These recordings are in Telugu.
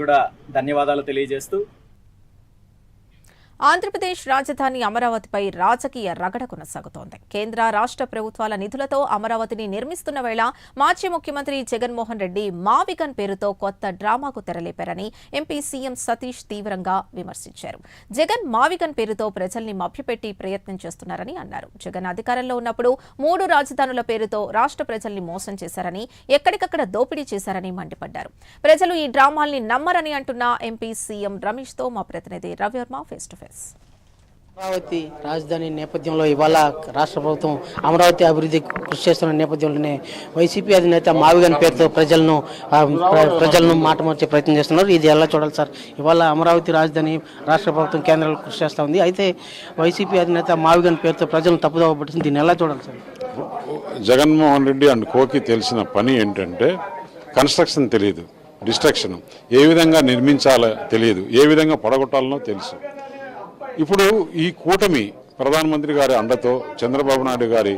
కూడా ధన్యవాదాలు తెలియజేస్తూ ఆంధ్రప్రదేశ్ రాజధాని అమరావతిపై రాజకీయ రగడ కొనసాగుతోంది. కేంద్ర రాష్ట్ర ప్రభుత్వాల నిధులతో అమరావతిని నిర్మిస్తున్న వేళ మాజీ ముఖ్యమంత్రి జగన్మోహన్ రెడ్డి మావిగన్ పేరుతో కొత్త డ్రామాకు తెరలేపారని ఎంపీ సీఎం సతీష్ తీవ్రంగా విమర్శించారు. జగన్ మావిగన్ పేరుతో ప్రజల్ని మభ్యపెట్టి ప్రయత్నం చేస్తున్నారని అన్నారు. జగన్ అధికారంలో ఉన్నప్పుడు 3 రాజధానుల పేరుతో రాష్ట్ర ప్రజల్ని మోసం చేశారని, ఎక్కడికక్కడ దోపిడీ చేశారని మండిపడ్డారు. ప్రజలు ఈ డ్రామాల్ని నమ్మరని అంటున్న ఎంపీ సీఎం రమేష్ తో మా ప్రతినిధి Ravi Varma face to face. Amaravati రాజధాని నేపథ్యంలో ఇవాళ రాష్ట్ర ప్రభుత్వం అమరావతి అభివృద్ధి కృషి చేస్తున్న నేపథ్యంలోనే వైసీపీ అధినేత మావిగన్ పేరుతో ప్రజలను మాట మార్చే ప్రయత్నం చేస్తున్నారు. ఇది ఎలా చూడాలి సార్? ఇవాళ అమరావతి రాజధాని రాష్ట్ర ప్రభుత్వం కేంద్రాలు కృషి చేస్తూ ఉంది. అయితే వైసీపీ అధినేత మావిగన్ పేరుతో ప్రజలను తప్పుదోవ పట్టింది. దీన్ని ఎలా చూడాలి సార్? జగన్మోహన్ రెడ్డి అండ్ కోకి తెలిసిన పని ఏంటంటే కన్స్ట్రక్షన్ తెలియదు, డిస్ట్రక్షన్ ఏ విధంగా నిర్మించాలో తెలియదు, ఏ విధంగా పడగొట్టాలనో తెలుసు. ఇప్పుడు ఈ కూటమి ప్రధానమంత్రి గారి అండతో, చంద్రబాబు నాయుడు గారి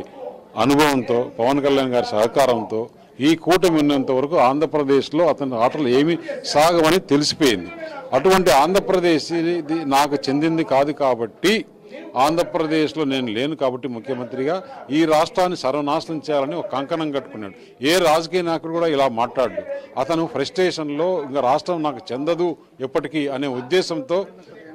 అనుభవంతో, పవన్ కళ్యాణ్ గారి సహకారంతో ఈ కూటమి ఉన్నంత వరకు ఆంధ్రప్రదేశ్లో అతని ఆటలు ఏమీ సాగవని తెలిసిపోయింది. అటువంటి ఆంధ్రప్రదేశ్ నాకు చెందింది కాదు కాబట్టి, ఆంధ్రప్రదేశ్లో నేను లేను కాబట్టి ముఖ్యమంత్రిగా ఈ రాష్ట్రాన్ని సర్వనాశనం చేయాలని ఒక కంకణం కట్టుకున్నాడు. ఏ రాజకీయ నాయకుడు కూడా ఇలా మాట్లాడు. అతను ఫ్రస్ట్రేషన్లో ఇంకా రాష్ట్రం నాకు చెందదు ఎప్పటికీ అనే ఉద్దేశంతో,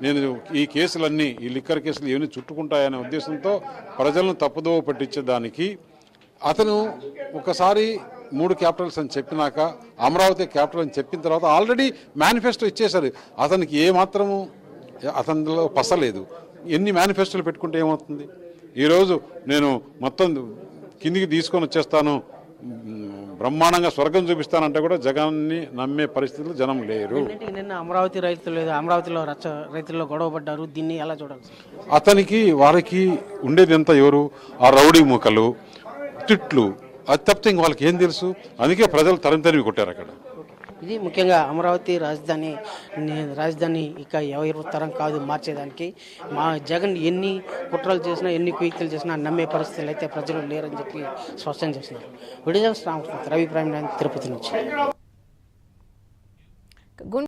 నేను ఈ కేసులన్నీ, ఈ లిక్కర్ కేసులు ఏమైనా చుట్టుకుంటాయనే ఉద్దేశంతో ప్రజలను తప్పుదోవ పట్టించేదానికి అతను ఒకసారి 3 క్యాపిటల్స్ అని చెప్పినాక అమరావతి క్యాపిటల్ అని చెప్పిన తర్వాత ఆల్రెడీ మేనిఫెస్టో ఇచ్చేశారు. అతనికి ఏమాత్రము అతనిలో పసలేదు. ఎన్ని మేనిఫెస్టోలు పెట్టుకుంటే ఏమవుతుంది? ఈరోజు నేను మొత్తం కిందికి తీసుకొని వచ్చేస్తాను, బ్రహ్మాండంగా స్వర్గం చూపిస్తానంటే కూడా జగన్ని నమ్మే పరిస్థితులు జనం లేరు. నిన్న అమరావతి అమరావతిలో రైతుల్లో గొడవ పడ్డారు. దీన్ని ఎలా చూడాలి? అతనికి వారికి ఉండేది ఎంత? ఎవరు? ఆ రౌడీ మూకలు, తిట్లు, అది తప్పితే ఇంక వాళ్ళకి ఏం తెలుసు? అందుకే ప్రజలు తరిమి కొట్టారు అక్కడ. ఇది ముఖ్యంగా అమరావతి రాజధాని ఇక ఎవరి తరం కాదు మార్చేదానికి. మా జగన్ ఎన్ని కుట్రలు చేసినా, ఎన్ని కుయుక్తులు చేసినా నమ్మే పరిస్థితులు అయితే ప్రజలు లేరని చెప్పి స్పష్టం చేస్తున్నారు. విడుదల రవి ప్రైమ్ తిరుపతి నుంచి.